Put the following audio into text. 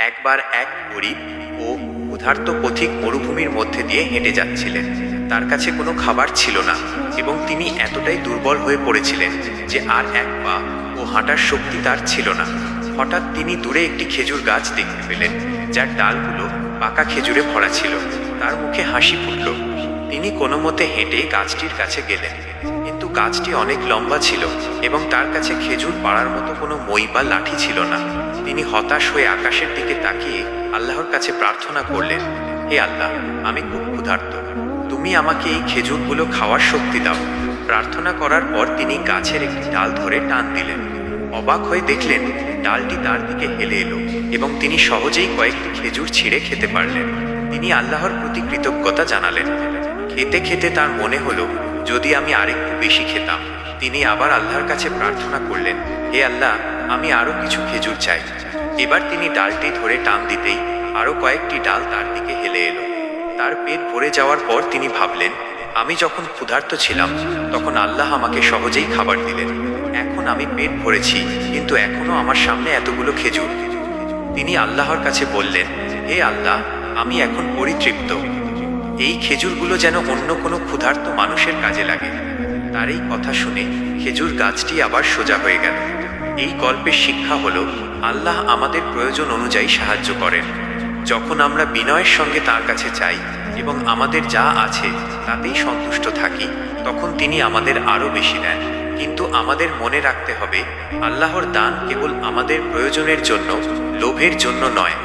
একবার এক গরিব ও ক্ষুধার্ত পথিক মরুভূমির মধ্যে দিয়ে হেঁটে যাচ্ছিলেন। তার কাছে কোনো খাবার ছিল না এবং তিনি এতটাই দুর্বল হয়ে পড়েছিলেন যে আর এক পা ও হাঁটার শক্তি তার ছিল না। হঠাৎ তিনি দূরে একটি খেজুর গাছ দেখতে পেলেন, যার ডালগুলো পাকা খেজুরে ভরা ছিল। তার মুখে হাসি ফুটল। তিনি কোনো মতে হেঁটে গাছটির কাছে গেলেন, কিন্তু গাছটি অনেক লম্বা ছিল এবং তার কাছে খেজুর পাড়ার মতো কোনো মই বা লাঠি ছিল না। তিনি হতাশ হয়ে আকাশের দিকে তাকিয়ে আল্লাহর কাছে প্রার্থনা করলেন, হে আল্লাহ, আমি খুব ক্ষুধার্ত, তুমি আমাকে এই খেজুরগুলো খাওয়ার শক্তি দাও। প্রার্থনা করার পর তিনি গাছের একটি ডাল ধরে টান দিলেন। অবাক হয়ে দেখলেন ডালটি তার দিকে হেলে এলো এবং তিনি সহজেই কয়েকটি খেজুর ছিঁড়ে খেতে পারলেন। তিনি আল্লাহর প্রতি কৃতজ্ঞতা জানালেন। খেতে খেতে তার মনে হলো, যদি আমি আরেকটু বেশি খেতাম। তিনি আবার আল্লাহর কাছে প্রার্থনা করলেন, হে আল্লাহ, আমি আরও কিছু খেজুর চাই। এবার তিনি ডালটি ধরে টান দিতেই আরও কয়েকটি ডাল তার দিকে হেলে এলো। তার পেট ভরে যাওয়ার পর তিনি ভাবলেন, আমি যখন ক্ষুধার্ত ছিলাম তখন আল্লাহ আমাকে সহজেই খাবার দিলেন। এখন আমি পেট ভরেছি, কিন্তু এখনো আমার সামনে এতগুলো খেজুর। তিনি আল্লাহর কাছে বললেন, হে আল্লাহ, আমি এখন পরিতৃপ্ত। এই খেজুরগুলো যেন অন্য কোনো ক্ষুধার্ত মানুষের কাজে লাগে। তার এই কথা শুনে খেজুর গাছটি আবার সোজা হয়ে গেল। এই গল্পের শিক্ষা হলো, আল্লাহ আমাদের প্রয়োজন অনুযায়ী সাহায্য করেন। যখন আমরা বিনয়ের সঙ্গে তার কাছে চাই এবং আমাদের যা আছে তাতেই সন্তুষ্ট থাকি, তখন তিনি আমাদের আরও বেশি দেন। কিন্তু আমাদের মনে রাখতে হবে, আল্লাহর দান কেবল আমাদের প্রয়োজনের জন্য, লোভের জন্য নয়।